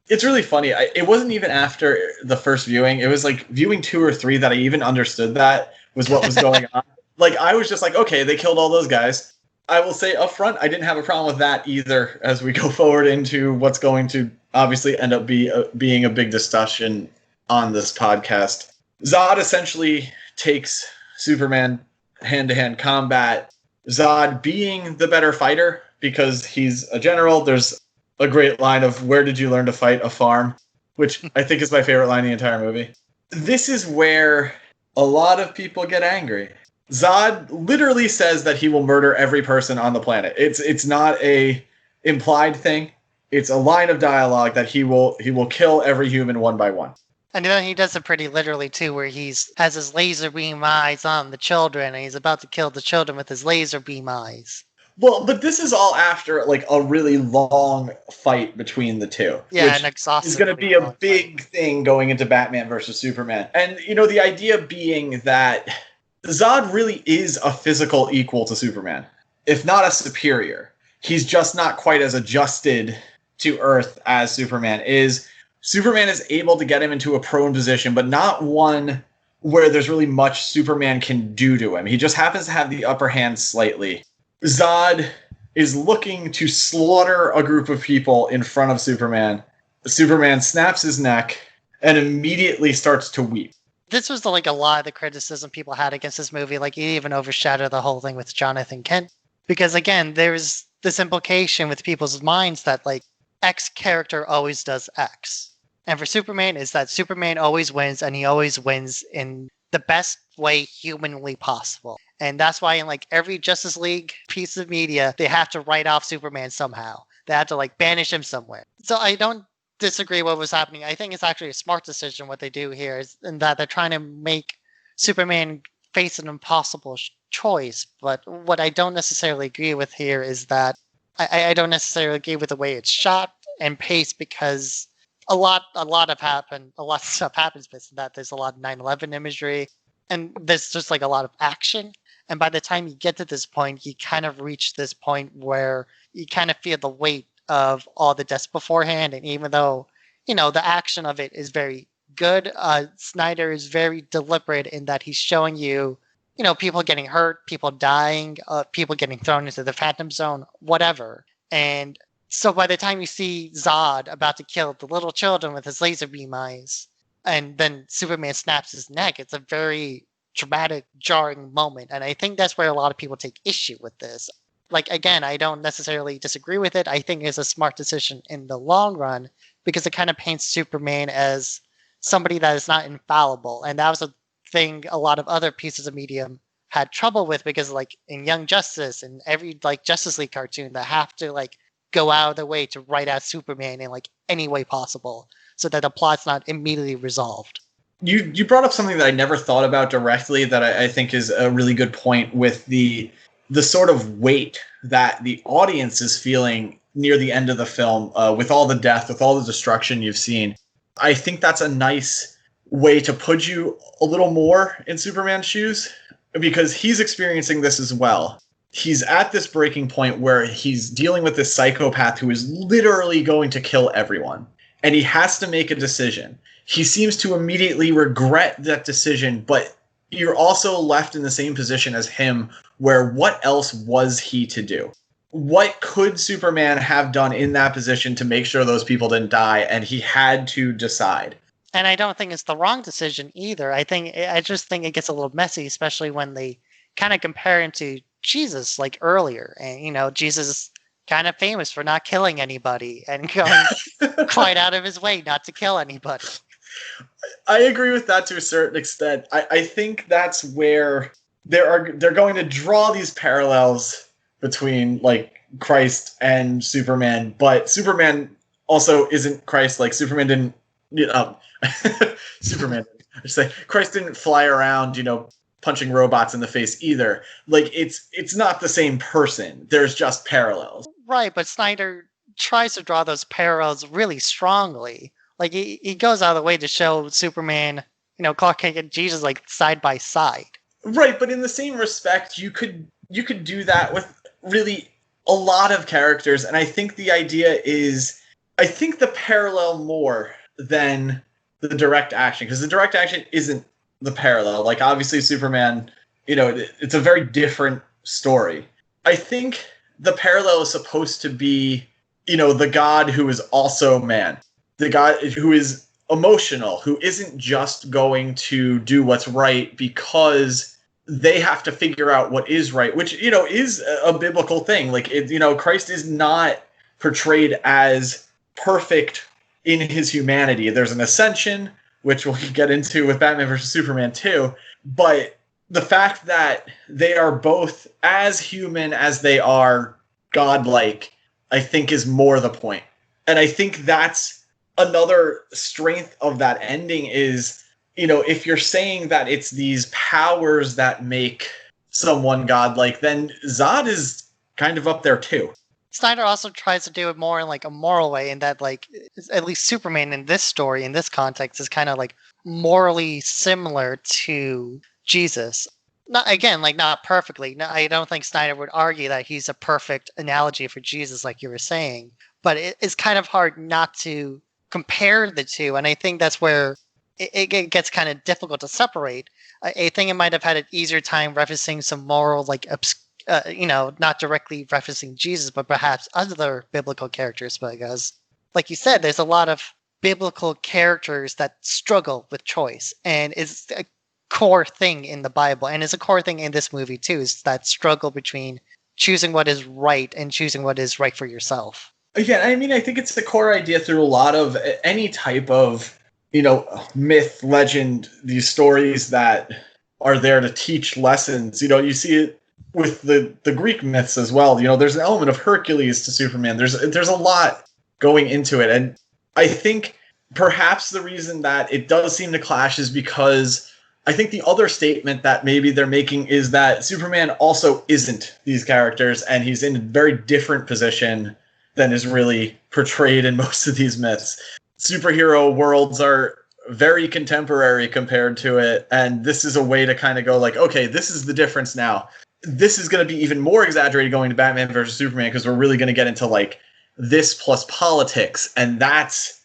It's really funny. It wasn't even after the first viewing. It was viewing 2 or 3 that I even understood that was what was going on. I was just okay, they killed all those guys. I will say up front, I didn't have a problem with that either as we go forward into what's going to obviously end up being a big discussion on this podcast. Zod essentially takes Superman hand-to-hand combat. Zod being the better fighter because he's a general. There's a great line of, "Where did you learn to fight a farm?" which I think is my favorite line in the entire movie. This is where a lot of people get angry. Zod literally says that he will murder every person on the planet. It's not a implied thing. It's a line of dialogue that he will kill every human one by one. And then he does it pretty literally too, where has his laser beam eyes on the children, and he's about to kill the children with his laser beam eyes. Well, but this is all after a really long fight between the two. Yeah, an exhaustive. Is going to be a big thing going into Batman versus Superman. And the idea being that Zod really is a physical equal to Superman, if not a superior. He's just not quite as adjusted to Earth as Superman is. Superman is able to get him into a prone position, but not one where there's really much Superman can do to him. He just happens to have the upper hand slightly. Zod is looking to slaughter a group of people in front of Superman. Superman snaps his neck, and immediately starts to weep. This was like a lot of the criticism people had against this movie. Like, it even overshadowed the whole thing with Jonathan Kent. Because again, there's this implication with people's minds that like X character always does X. And for Superman is that Superman always wins, and he always wins in the best way humanly possible. And that's why in like every Justice League piece of media, they have to write off Superman somehow. They have to like banish him somewhere. So I don't disagree what was happening. I think it's actually a smart decision what they do here, is in that they're trying to make Superman face an impossible choice. But what I don't necessarily agree with here is that I don't necessarily agree with the way it's shot and paced, because a lot of stuff happens based on that. There's a lot of 9/11 imagery, and there's just like a lot of action. And by the time you get to this point, you kind of reach this point where you kind of feel the weight of all the deaths beforehand. And even though, the action of it is very good, Snyder is very deliberate in that he's showing you, people getting hurt, people dying, people getting thrown into the Phantom Zone, whatever. And so by the time you see Zod about to kill the little children with his laser beam eyes, and then Superman snaps his neck, it's a very dramatic, jarring moment. And I think that's where a lot of people take issue with this. Like, again, I don't necessarily disagree with it. I think it's a smart decision in the long run, because it kind of paints Superman as somebody that is not infallible. And that was a thing a lot of other pieces of media had trouble with, because like in Young Justice and every like Justice League cartoon, they have to like go out of their way to write out Superman in like any way possible so that the plot's not immediately resolved. You brought up something that I never thought about directly that I think is a really good point, with the sort of weight that the audience is feeling near the end of the film, with all the death, with all the destruction you've seen. I think that's a nice way to put you a little more in Superman's shoes, because he's experiencing this as well. He's at this breaking point where he's dealing with this psychopath who is literally going to kill everyone. And he has to make a decision. He seems to immediately regret that decision, but you're also left in the same position as him, where what else was he to do? What could Superman have done in that position to make sure those people didn't die? And he had to decide. And I don't think it's the wrong decision either. I just think it gets a little messy, especially when they kind of compare him to Jesus like earlier. And, Jesus is kind of famous for not killing anybody and going quite out of his way not to kill anybody. I agree with that to a certain extent. I think that's where they're going to draw these parallels between like Christ and Superman, but Superman also isn't Christ. Like Superman didn't, Superman, I should say, Christ didn't fly around, punching robots in the face either. Like it's not the same person. There's just parallels. Right, but Snyder tries to draw those parallels really strongly. Like he goes out of the way to show Superman, Clark Kent and Jesus like side by side. Right, but in the same respect, you could do that with really a lot of characters, and I think the idea is, I think the parallel more than the direct action, because the direct action isn't the parallel. Like obviously Superman, it's a very different story. I think the parallel is supposed to be, the God who is also man. The God who is emotional, who isn't just going to do what's right because they have to figure out what is right, which, is a biblical thing. Like, Christ is not portrayed as perfect in his humanity. There's an ascension, which we'll get into with Batman versus Superman too. But the fact that they are both as human as they are godlike, I think is more the point. And I think that's another strength of that ending is, if you're saying that it's these powers that make someone godlike, then Zod is kind of up there too. Snyder also tries to do it more in like a moral way, in that like at least Superman in this story, in this context, is kind of like morally similar to Jesus. Not perfectly. No, I don't think Snyder would argue that he's a perfect analogy for Jesus, like you were saying. But it's kind of hard not to compare the two, and I think that's where it gets kind of difficult to separate. I think it might have had an easier time referencing some moral, like, not directly referencing Jesus, but perhaps other biblical characters, because, like you said, there's a lot of biblical characters that struggle with choice, and is a core thing in the Bible, and is a core thing in this movie too, is that struggle between choosing what is right and choosing what is right for yourself. Yeah, I mean, I think it's the core idea through a lot of any type of, myth, legend, these stories that are there to teach lessons. You see it with the Greek myths as well. There's an element of Hercules to Superman. There's a lot going into it. And I think perhaps the reason that it does seem to clash is because I think the other statement that maybe they're making is that Superman also isn't these characters, and he's in a very different position than is really portrayed in most of these myths. Superhero worlds are very contemporary compared to it, and this is a way to kind of go like, okay, this is the difference now. This is going to be even more exaggerated going to Batman versus Superman, because we're really going to get into like this plus politics, and that's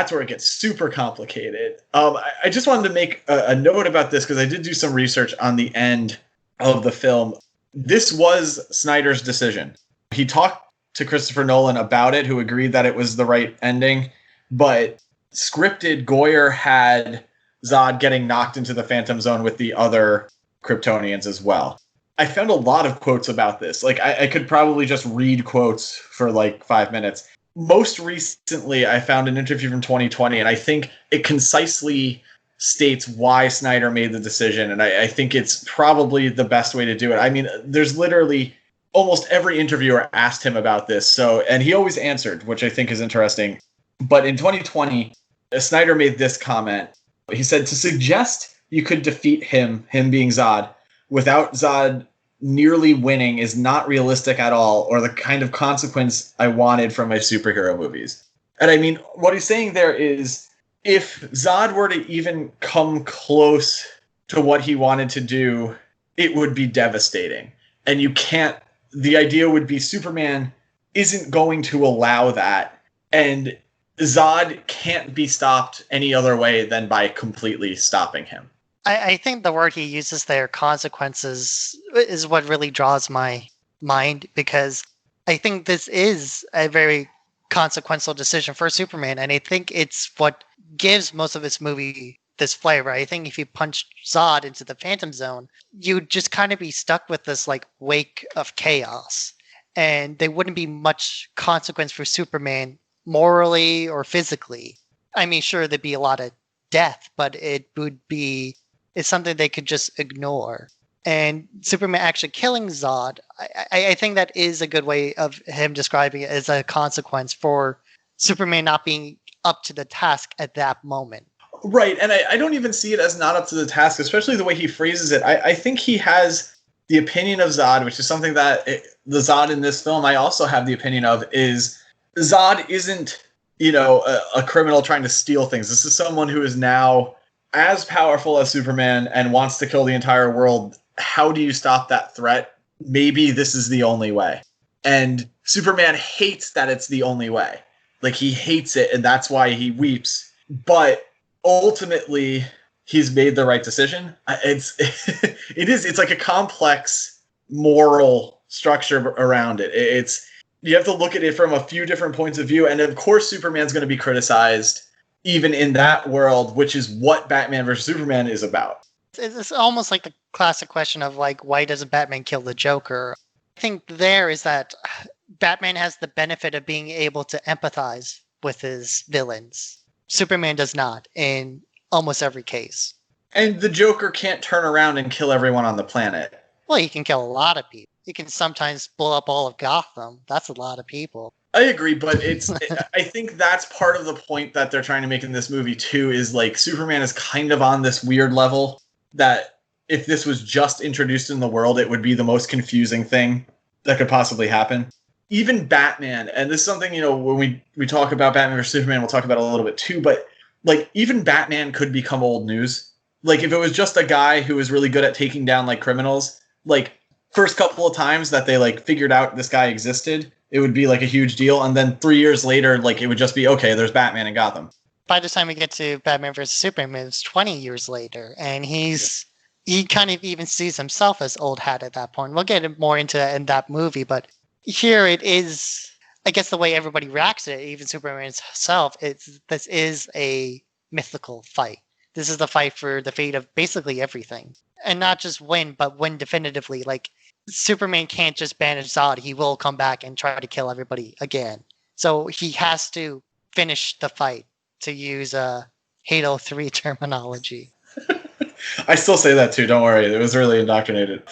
where it gets super complicated. I just wanted to make a note about this because I did do some research on the end of the film. This was Snyder's decision. He talked to Christopher Nolan about it, who agreed that it was the right ending, but scripted, Goyer had Zod getting knocked into the Phantom Zone with the other Kryptonians as well. I found a lot of quotes about this. Like, I could probably just read quotes for like 5 minutes. Most recently, I found an interview from 2020, and I think it concisely states why Snyder made the decision, and I think it's probably the best way to do it. I mean, there's literally almost every interviewer asked him about this, and he always answered, which I think is interesting. But in 2020, Snyder made this comment. He said, to suggest you could defeat him being Zod, without Zod nearly winning is not realistic at all, or the kind of consequence I wanted from my superhero movies. And I mean, what he's saying there is, if Zod were to even come close to what he wanted to do, it would be devastating. And the idea would be Superman isn't going to allow that, and Zod can't be stopped any other way than by completely stopping him. I think the word he uses there, consequences, is what really draws my mind, because I think this is a very consequential decision for Superman, and I think it's what gives most of this movie this flavor. I think if you punch Zod into the Phantom Zone, you'd just kind of be stuck with this like wake of chaos, and there wouldn't be much consequence for Superman morally or physically. I mean, sure, there'd be a lot of death, but it's something they could just ignore. And Superman actually killing Zod, I think that is a good way of him describing it as a consequence for Superman not being up to the task at that moment. Right, and I don't even see it as not up to the task, especially the way he phrases it. I think he has the opinion of Zod, which is something that the Zod in this film I also have the opinion of, is Zod isn't, a criminal trying to steal things. This is someone who is now as powerful as Superman and wants to kill the entire world. How do you stop that threat? Maybe this is the only way. And Superman hates that it's the only way. Like, he hates it, and that's why he weeps. But ultimately, he's made the right decision. It's like a complex moral structure around it. You have to look at it from a few different points of view. And of course, Superman's going to be criticized even in that world, which is what Batman versus Superman is about. It's almost like the classic question of like, why doesn't Batman kill the Joker? I think there is that Batman has the benefit of being able to empathize with his villains. Superman does not in almost every case. And the Joker can't turn around and kill everyone on the planet. Well, he can kill a lot of people. He can sometimes blow up all of Gotham. That's a lot of people. I agree, but I think that's part of the point that they're trying to make in this movie too, is like Superman is kind of on this weird level that if this was just introduced in the world, it would be the most confusing thing that could possibly happen. Even Batman, and this is something, when we talk about Batman versus Superman, we'll talk about it a little bit too, but like even Batman could become old news. Like if it was just a guy who was really good at taking down like criminals, like first couple of times that they like figured out this guy existed, it would be like a huge deal. And then 3 years later, like it would just be, okay, there's Batman in Gotham. By the time we get to Batman versus Superman, it's 20 years later. And he kind of even sees himself as old hat at that point. We'll get more into that in that movie. But here it is I guess the way everybody reacts to it, even Superman himself, this is a mythical fight. This is the fight for the fate of basically everything. And not just win, but win definitively. Like, Superman can't just banish Zod. He will come back and try to kill everybody again. So he has to finish the fight, to use Halo 3 terminology. I still say that too, don't worry. It was really indoctrinated.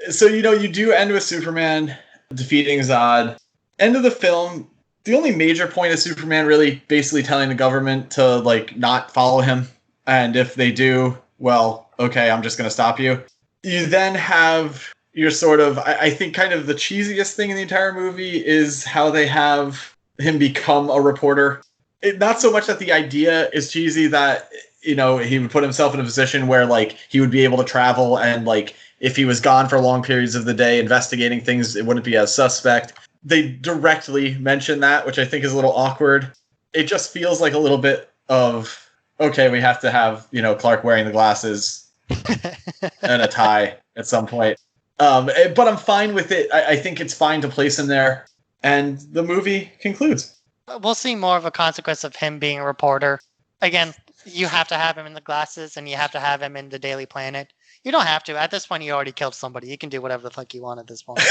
So, you do end with Superman defeating Zod. End of the film, the only major point is Superman really basically telling the government to, like, not follow him. And if they do, well, okay, I'm just going to stop you. You then have your sort of, I think kind of the cheesiest thing in the entire movie is how they have him become a reporter. Not so much that the idea is cheesy that, he would put himself in a position where, like, he would be able to travel and, like, if he was gone for long periods of the day investigating things, it wouldn't be as suspect. They directly mention that, which I think is a little awkward. It just feels like a little bit of, okay, we have to have, Clark wearing the glasses and a tie at some point. But I'm fine with it. I think it's fine to place him there. And the movie concludes. We'll see more of a consequence of him being a reporter. Again, you have to have him in the glasses, and you have to have him in the Daily Planet. You don't have to. At this point, you already killed somebody. You can do whatever the fuck you want at this point.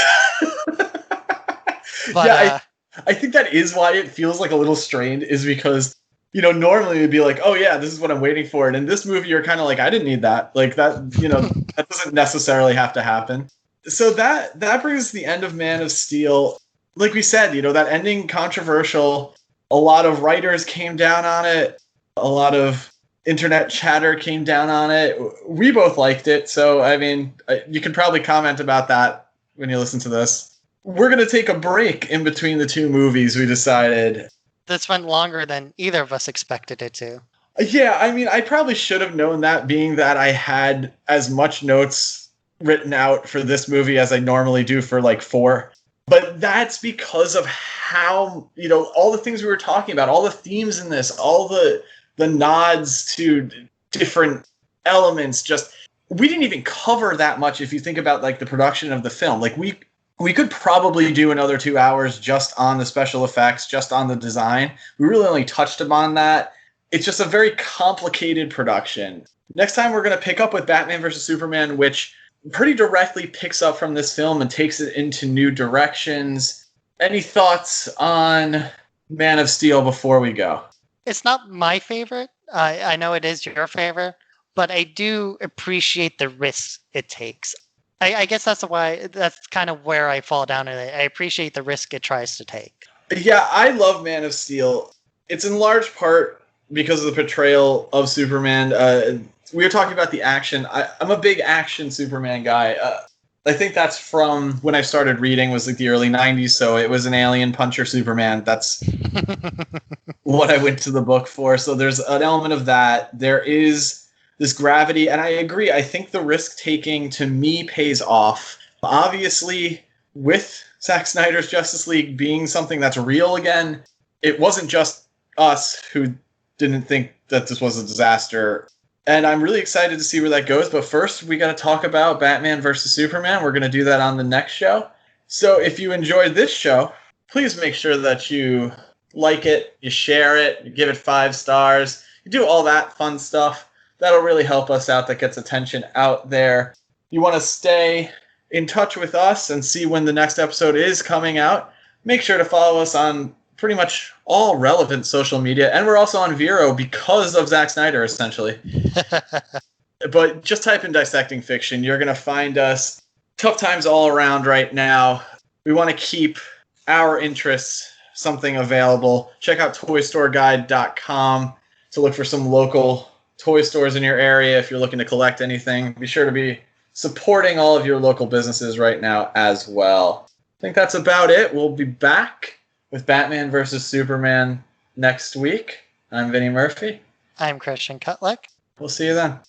But, yeah, I think that is why it feels like a little strained, is because, normally it'd be like, oh yeah, this is what I'm waiting for. And in this movie, you're kind of like, I didn't need that. Like that, that doesn't necessarily have to happen. So that brings the end of Man of Steel. Like we said, that ending controversial. A lot of writers came down on it. A lot of internet chatter came down on it. We both liked it. So, I mean, you can probably comment about that when you listen to this. We're going to take a break in between the two movies, we decided. This went longer than either of us expected it to. Yeah, I mean, I probably should have known that, being that I had as much notes written out for this movie as I normally do for, like, 4. But that's because of how, all the things we were talking about, all the themes in this, all the nods to different elements, just, we didn't even cover that much if you think about, like, the production of the film. Like, we could probably do another 2 hours just on the special effects, just on the design. We really only touched upon that. It's just a very complicated production. Next time we're going to pick up with Batman vs. Superman, which pretty directly picks up from this film and takes it into new directions. Any thoughts on Man of Steel before we go? It's not my favorite. I know it is your favorite, but I do appreciate the risk it takes. I guess that's kind of where I fall down in it. I appreciate the risk it tries to take. Yeah, I love Man of Steel. It's in large part because of the portrayal of Superman. We were talking about the action. I'm a big action Superman guy. I think that's from when I started reading, was like the early 90s, so it was an alien puncher Superman. That's what I went to the book for. So there's an element of that. There is this gravity, and I agree. I think the risk-taking, to me, pays off. Obviously, with Zack Snyder's Justice League being something that's real again, it wasn't just us who didn't think that this was a disaster. And I'm really excited to see where that goes. But first, we got to talk about Batman versus Superman. We're going to do that on the next show. So if you enjoyed this show, please make sure that you like it, you share it, you give it 5 stars, you do all that fun stuff. That'll really help us out. That gets attention out there. You want to stay in touch with us and see when the next episode is coming out. Make sure to follow us on pretty much all relevant social media. And we're also on Vero because of Zack Snyder, essentially. But just type in Dissecting Fiction. You're going to find us. Tough times all around right now. We want to keep our interests something available. Check out toystoreguide.com to look for some local toy stores in your area if you're looking to collect anything. Be sure to be supporting all of your local businesses right now as well. I think that's about it. We'll be back with Batman vs. Superman next week. I'm Vinny Murphy. I'm Christian Kutlick. We'll see you then.